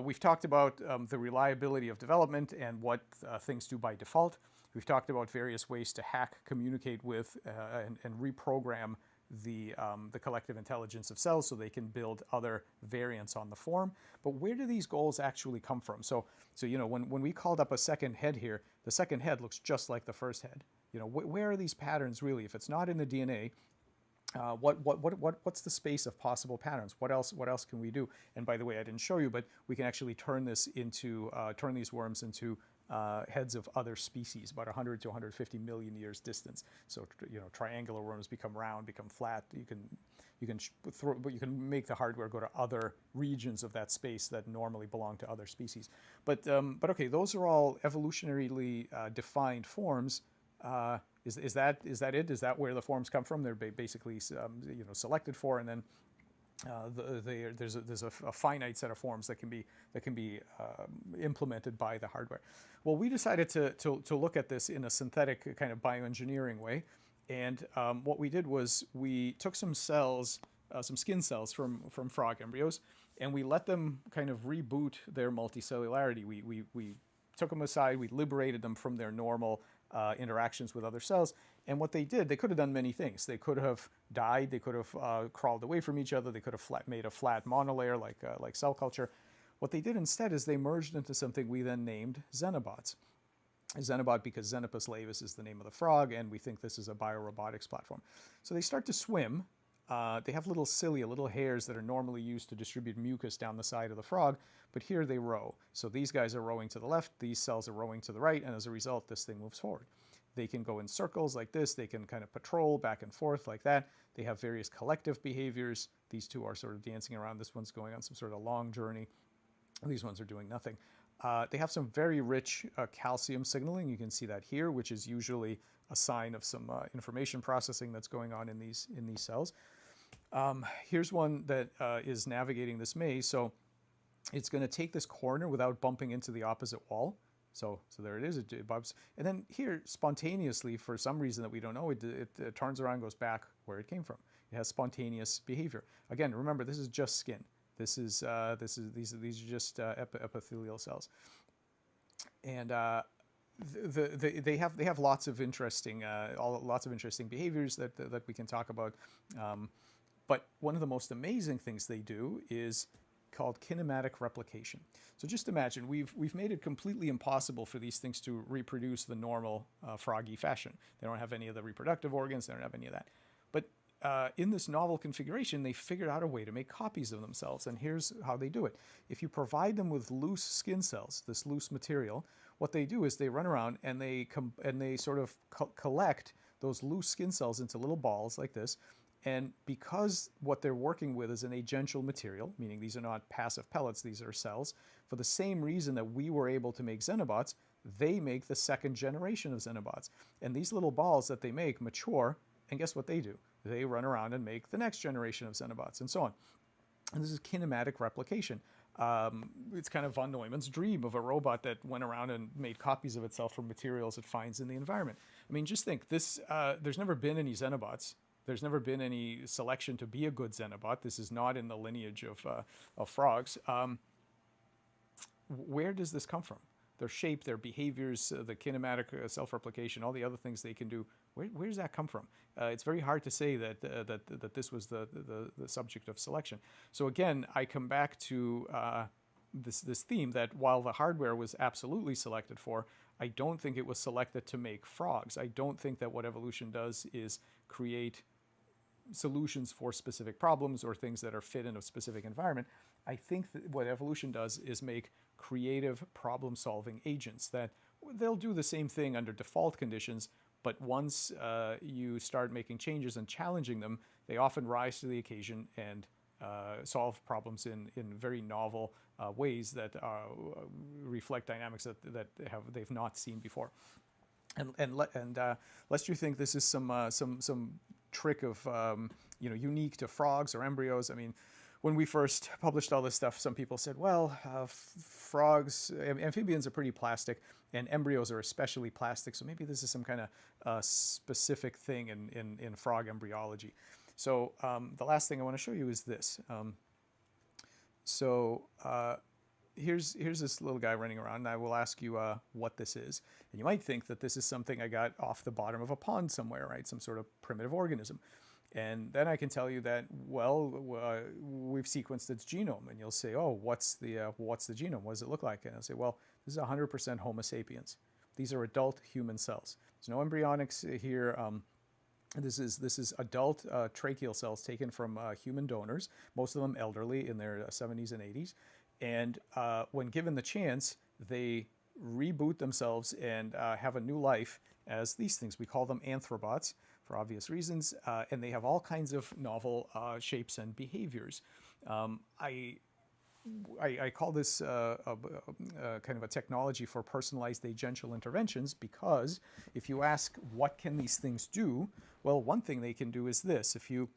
We've talked about the reliability of development and what things do by default. We've talked about various ways to hack, communicate with, and reprogram the collective intelligence of cells so they can build other variants on the form. But where do these goals actually come from? So when we called up a second head here, the second head looks just like the first head. Where are these patterns really? If it's not in the DNA, what's the space of possible patterns? What else can we do? And by the way, I didn't show you, but we can actually turn this into turn these worms into heads of other species, about 100 to 150 million years distance. So triangular worms become round, become flat. You can make the hardware go to other regions of that space that normally belong to other species. But okay, those are all evolutionarily defined forms. Is that it? Is that where the forms come from? They're basically selected for, and then there's a finite set of forms that can be implemented by the hardware. Well, we decided to look at this in a synthetic kind of bioengineering way, and what we did was we took some cells, some skin cells from frog embryos, and we let them kind of reboot their multicellularity. We took them aside, we liberated them from their normal interactions with other cells. And what they did, they could have done many things. They could have died, they could have crawled away from each other, they could have made a flat monolayer like cell culture. What they did instead is they merged into something we then named xenobots. Xenobot because Xenopus laevis is the name of the frog, and we think this is a biorobotics platform. So they start to swim. They have little cilia, little hairs that are normally used to distribute mucus down the side of the frog, but here they row. So these guys are rowing to the left, these cells are rowing to the right, and as a result, this thing moves forward. They can go in circles like this, they can kind of patrol back and forth like that. They have various collective behaviors. These two are sort of dancing around. This one's going on some sort of long journey. These ones are doing nothing. They have some very rich calcium signaling. You can see that here, which is usually a sign of some information processing that's going on in these cells. Here's one that is navigating this maze. So it's going to take this corner without bumping into the opposite wall. So there it is. It bumps. And then here, spontaneously, for some reason that we don't know, it turns around and goes back where it came from. It has spontaneous behavior. Again, remember, this is just skin. These are just epithelial cells. And they have lots of interesting behaviors that we can talk about. But one of the most amazing things they do is called kinematic replication. So just imagine, we've made it completely impossible for these things to reproduce the normal froggy fashion. They don't have any of the reproductive organs, they don't have any of that. But in this novel configuration, they figured out a way to make copies of themselves, and here's how they do it. If you provide them with loose skin cells, this loose material, what they do is they run around and they sort of collect those loose skin cells into little balls like this. And because what they're working with is an agential material, meaning these are not passive pellets, these are cells, for the same reason that we were able to make xenobots, they make the second generation of xenobots. And these little balls that they make mature, and guess what they do? They run around and make the next generation of xenobots, and so on. And this is kinematic replication. It's kind of von Neumann's dream of a robot that went around and made copies of itself from materials it finds in the environment. I mean, just think, there's never been any xenobots. There's never been any selection to be a good xenobot. This is not in the lineage of frogs. Where does this come from? Their shape, their behaviors, the kinematic self-replication, all the other things they can do. Where does that come from? It's very hard to say that this was the subject of selection. So again, I come back to this theme that while the hardware was absolutely selected for, I don't think it was selected to make frogs. I don't think that what evolution does is create solutions for specific problems or things that are fit in a specific environment. I think that what evolution does is make creative problem-solving agents that they'll do the same thing under default conditions, but once you start making changes and challenging them, they often rise to the occasion and solve problems in very novel ways that reflect dynamics that they've not seen before. And lest you think this is some trick of unique to frogs or embryos. I mean, when we first published all this stuff, some people said, well, frogs, amphibians are pretty plastic, and embryos are especially plastic, so maybe this is some kind of specific thing in frog embryology. So the last thing I want to show you is this. So here's this little guy running around, and I will ask you what this is. And you might think that this is something I got off the bottom of a pond somewhere, right? Some sort of primitive organism. And then I can tell you that, well, we've sequenced its genome, and you'll say, oh, what's the genome? What does it look like? And I'll say, well, this is 100% Homo sapiens. These are adult human cells. There's no embryonics here. This is adult tracheal cells taken from human donors, most of them elderly in their 70s and 80s. And when given the chance, they reboot themselves and have a new life as these things. We call them anthrobots for obvious reasons, and they have all kinds of novel shapes and behaviors. I call this kind of a technology for personalized agential interventions, because if you ask what can these things do, well, one thing they can do is this. If you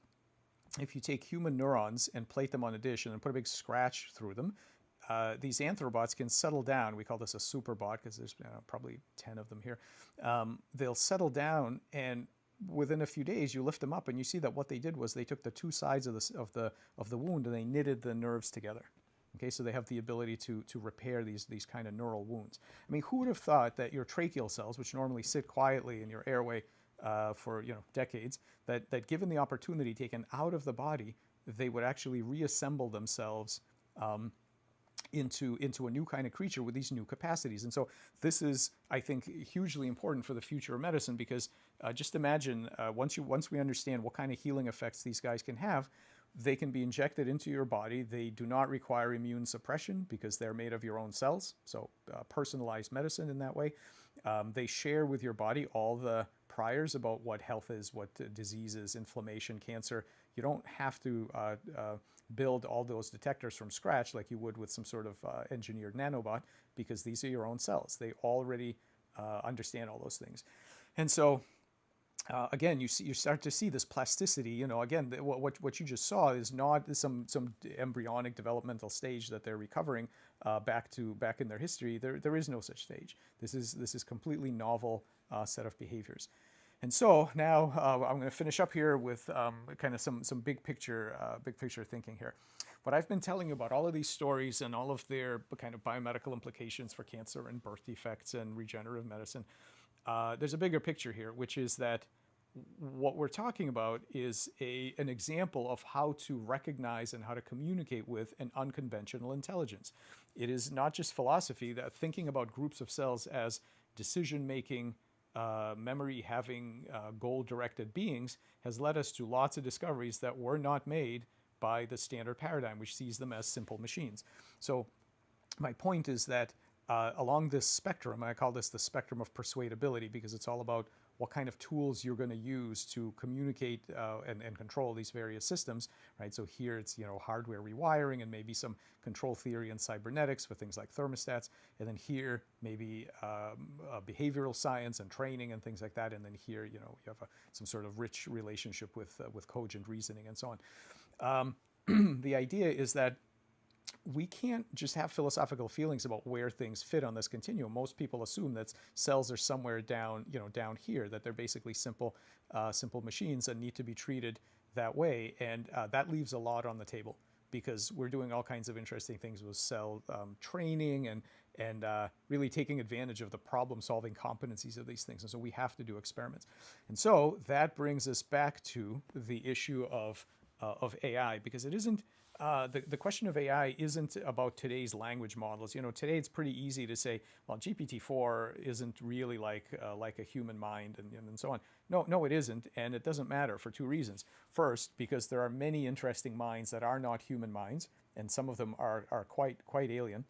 take human neurons and plate them on a dish and then put a big scratch through them, these anthrobots can settle down. We call this a superbot because there's probably 10 of them here. They'll settle down, and within a few days you lift them up and you see that what they did was they took the two sides of the wound and they knitted the nerves together. Okay, so they have the ability to repair these kind of neural wounds. I mean, who would have thought that your tracheal cells, which normally sit quietly in your airway for decades, that given the opportunity taken out of the body, they would actually reassemble themselves into a new kind of creature with these new capacities. And so this is, I think, hugely important for the future of medicine, because just imagine once we understand what kind of healing effects these guys can have, they can be injected into your body. They do not require immune suppression because they're made of your own cells, so personalized medicine in that way. They share with your body all the priors about what health is, what disease is, inflammation, cancer. You don't have to build all those detectors from scratch like you would with some sort of engineered nanobot, because these are your own cells. They already understand all those things. And so again, you start to see this plasticity. Again, what you just saw is not some embryonic developmental stage that they're recovering back in their history. There is no such stage. This is completely novel set of behaviors. And so now I'm going to finish up here with kind of some big picture thinking here. What I've been telling you about all of these stories and all of their kind of biomedical implications for cancer and birth defects and regenerative medicine, there's a bigger picture here, which is that what we're talking about is an example of how to recognize and how to communicate with an unconventional intelligence. It is not just philosophy that thinking about groups of cells as decision-making, memory-having, goal-directed beings has led us to lots of discoveries that were not made by the standard paradigm, which sees them as simple machines. So my point is that along this spectrum, I call this the spectrum of persuadability, because it's all about what kind of tools you're going to use to communicate and control these various systems, right? So here it's hardware rewiring and maybe some control theory and cybernetics for things like thermostats, and then here maybe behavioral science and training and things like that, and then here you have some sort of rich relationship with cogent reasoning and so on. The idea is that we can't just have philosophical feelings about where things fit on this continuum. Most people assume that cells are somewhere down here, that they're basically simple machines and need to be treated that way. And that leaves a lot on the table, because we're doing all kinds of interesting things with cell training and really taking advantage of the problem-solving competencies of these things. And so we have to do experiments. And so that brings us back to the issue of AI, because it isn't. The question of AI isn't about today's language models. Today it's pretty easy to say, well, GPT-4 isn't really like a human mind and so on. No, it isn't, and it doesn't matter for two reasons. First, because there are many interesting minds that are not human minds, and some of them are quite alien.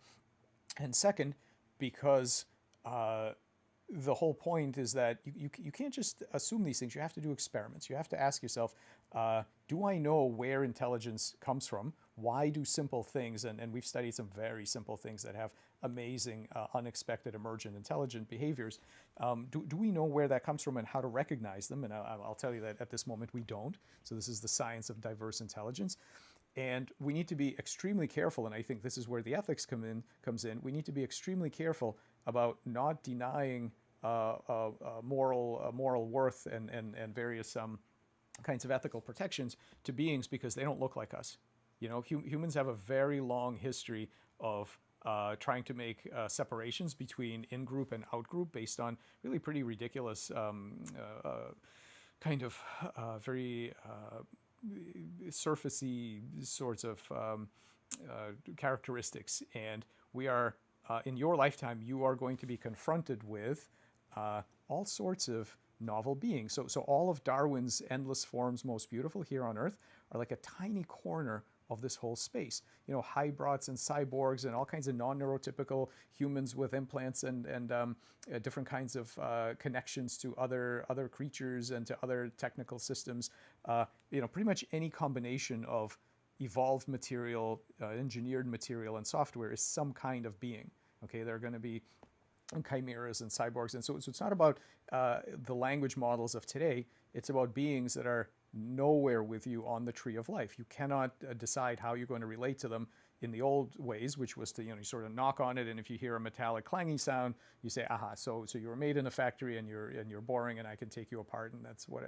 And second, because the whole point is that you can't just assume these things. You have to do experiments. You have to ask yourself, do I know where intelligence comes from? Why do simple things, and we've studied some very simple things that have amazing, unexpected, emergent, intelligent behaviors. Do we know where that comes from and how to recognize them? And I'll tell you that at this moment we don't. So this is the science of diverse intelligence. And we need to be extremely careful, and I think this is where the ethics comes in. We need to be extremely careful about not denying moral worth and various kinds of ethical protections to beings because they don't look like us. You know, humans have a very long history of trying to make separations between in-group and out-group based on really pretty ridiculous kind of very surfacey sorts of characteristics. And we are, in your lifetime, you are going to be confronted with all sorts of novel beings. So all of Darwin's endless forms most beautiful here on Earth are like a tiny corner of this whole space. You know, hybrids and cyborgs and all kinds of non-neurotypical humans with implants and different kinds of connections to other creatures and to other technical systems. You know, pretty much any combination of evolved material, engineered material, and software is some kind of being. Okay, there are going to be chimeras and cyborgs, and so it's not about the language models of today. It's about beings that are nowhere with you on the tree of life. You cannot decide how you're going to relate to them in the old ways, which was to, you know, you sort of knock on it, and if you hear a metallic clanging sound, you say, aha, so you were made in a factory, and you're boring, and I can take you apart, and that's what,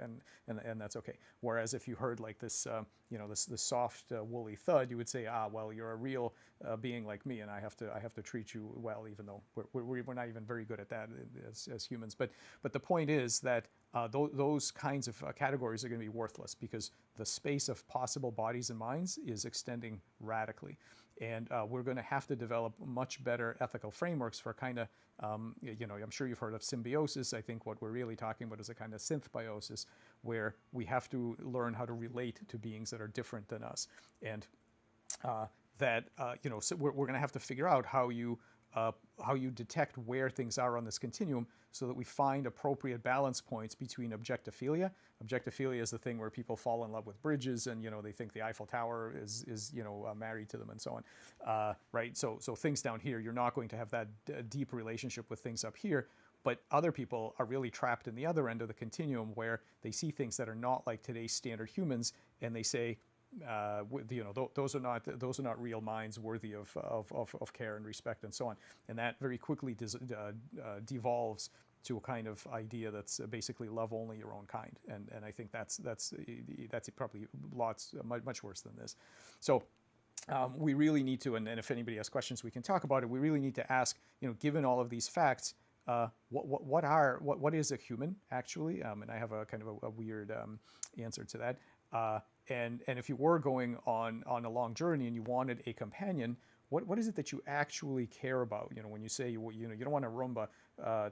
and that's okay. Whereas if you heard like this, you know, this soft woolly thud, you would say, ah, well, you're a real being like me, and I have to treat you well, even though we're not even very good at that as humans. But the point is that those kinds of categories are going to be worthless because the space of possible bodies and minds is extending radically. And we're going to have to develop much better ethical frameworks for kind of, you know, I'm sure you've heard of symbiosis. I think what we're really talking about is a kind of synthbiosis where we have to learn how to relate to beings that are different than us. And that, you know, so we're going to have to figure out how you detect where things are on this continuum so that we find appropriate balance points between objectophilia. Objectophilia is the thing where people fall in love with bridges and, you know, they think the Eiffel Tower is you know, married to them and so on, right? So things down here, you're not going to have that deep relationship with things up here, but other people are really trapped in the other end of the continuum where they see things that are not like today's standard humans, and they say, you know, those are not real minds worthy of care and respect and so on, and that very quickly devolves to a kind of idea that's basically love only your own kind, and I think that's probably much worse than this. So we really need to, and if anybody has questions, we can talk about it. We really need to ask, you know, given all of these facts, what is a human actually? And I have a kind of a weird answer to that. And if you were going on a long journey and you wanted a companion, what is it that you actually care about? You know, when you say you don't want a Roomba,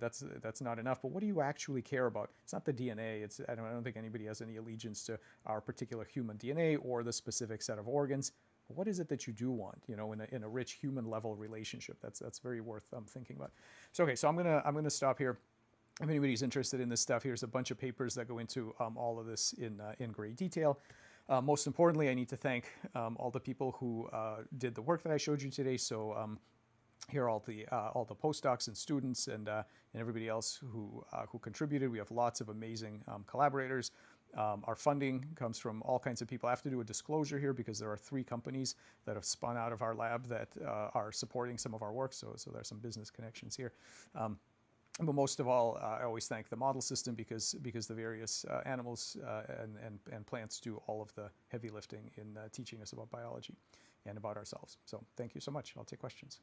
that's not enough. But what do you actually care about? It's not the DNA. I don't think anybody has any allegiance to our particular human DNA or the specific set of organs. But what is it that you do want? You know, in a rich human level relationship. That's very worth thinking about. So okay, so I'm gonna stop here. If anybody's interested in this stuff, here's a bunch of papers that go into all of this in great detail. Most importantly, I need to thank all the people who did the work that I showed you today. So here are all the postdocs and students and everybody else who contributed. We have lots of amazing collaborators. Our funding comes from all kinds of people. I have to do a disclosure here because there are 3 companies that have spun out of our lab that are supporting some of our work. So there's some business connections here. But most of all, I always thank the model system because the various animals and plants do all of the heavy lifting in teaching us about biology and about ourselves. So thank you so much. I'll take questions.